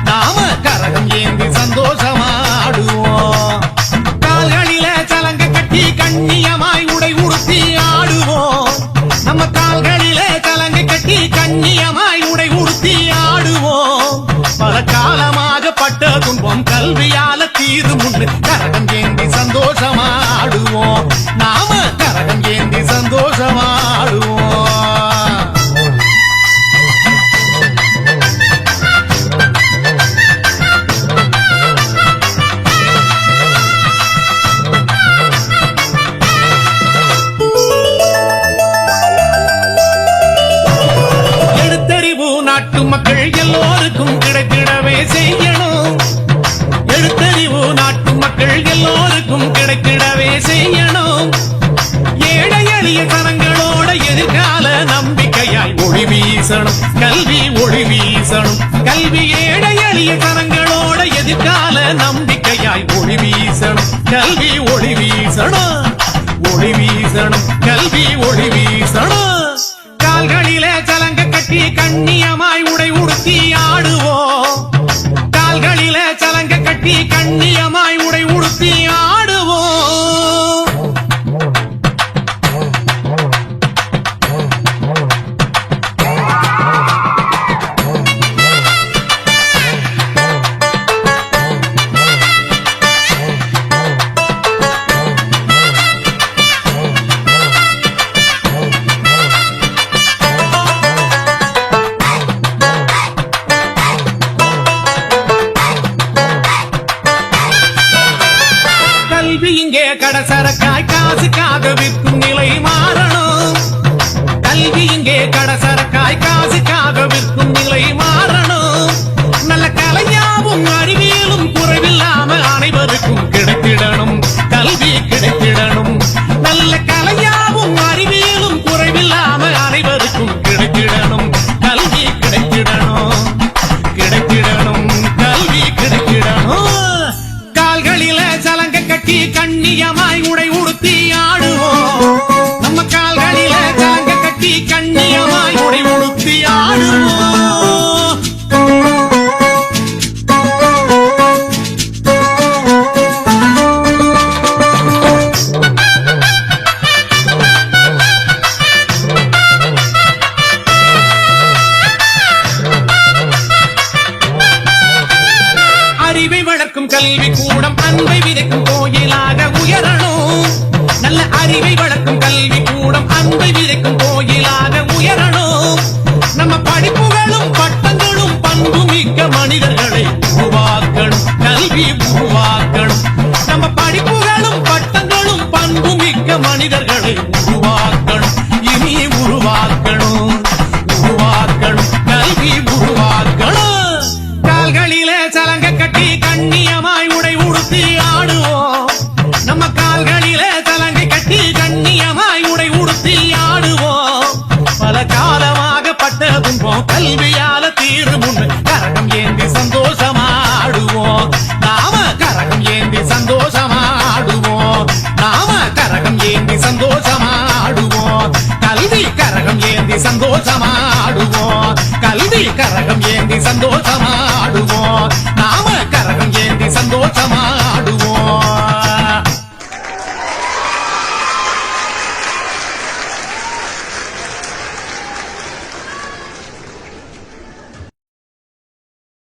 நாம கரகம் ஏந்தி சந்தோஷமாடுவோம். கால்களில சலங்க கட்டி கண்ணியமாய் உடை உடுத்தி ஆடுவோம். நம்ம கால்களில சலங்க கட்டி கண்ணியமாய் உடை உடுத்தி ஆடுவோம். பல காலமாக பட்ட துன்பம் கல்வியால தீரு முன்னு கரகம் ஏந்தி சந்தோஷமாடுவோம். நாம கரகம் ஏந்தி சந்தோஷமாடுவோம். நாட்டு மக்கள் எல்லோருக்கும் கிடைத்திடவே செய்யணும். எழுத்தறிவு நாட்டு மக்கள் எல்லோருக்கும் கிடைத்திடவே செய்யணும். ஏழை எளிய கரங்களோட எதிர்கால நம்பிக்கையாய் ஒளி வீசணும். கல்வி ஒளி வீசணும். கல்வி ஏழை எளிய கரங்களோட எதிர்கால நம்பிக்கையாய் ஒளி வீசணும். கல்வி ஒளி வீசணும். ஒளி வீசணும். கல்வி ஒளி வீசணும். கால்களிலே சலங்க கட்டி கண்ணியமாய் உடை உடுத்தி ஆடுவோம். கால்களிலே சலங்க கட்டி கண்ணியமாய் உடை உடுத்தி ஆடுவோம். கல்வி இங்கே கடசரக்காய் காசுக்காக விற்கும் நிலை மாறணும். கல்வி இங்கே கடசரக்காய் காசுக்காக விற்கும் நிலை மாறணும். நல்ல கலையாவும் அறிவியலும் குறைவில்லாம அனைவருக்கும் கிடைத்திடணும். கல்வி கிடைத்திடணும். நல்ல கலையாவும் அறிவியலும் குறைவில்லாம அனைவருக்கும் கிடைத்திடணும். கல்வி கிடைத்திடணும். கிடைத்திடணும். கல்வி கிடைத்திடணும். கால்களில சலங்க கட்டி கண்ணியமாய் உடை உடுத்தி ஆடுவோம். நம்ம கால்களில சலங்க கட்டி கண்ணியமாய் உடை உடுத்தி ஆடுவோம். அறிவை வளர்க்கும் கல்வி கூடம் அன்பை விதைக்கும் கோயிலாக உயரணும். நல்ல அறிவை வளர்க்கும் கல்வி கூடம் அன்பை விதைக்கும் கோயிலாக உயரணும். நம்ம படிப்புகளும் பட்டங்களும் பண்புமிக்க மனிதர்களை உருவாக்கணும். கல்வி உருவாக்கணும். நம்ம படிப்புகளும் பட்டங்களும் பண்புமிக்க மனிதர்களை உருவாக்கணும். இனி உருவாக்கணும். உருவாக்கணும். கல்வி உருவாக்கணும். கால்களிலே சலங்க கட்டி கண்ணியமாய் உடை உடுத்தி ஆடுவோம். நம்ம கால்களிலே சலங்கை கட்டி கண்ணியமாய் உடை உடுத்தி ஆடுவோம். பல காலமாக பட்ட துன்பம் கல்வியால தீரு முன்னு கரகம் ஏந்தி சந்தோஷமாடுவோம். நாம கரகம் ஏந்தி சந்தோஷமாடுவோம். நாம கரகம் ஏந்தி சந்தோஷமாடுவோம். கல்வி கரகம் ஏந்தி சந்தோஷமாடுவோம். கல்வி கரகம் ஏந்தி சந்தோஷமா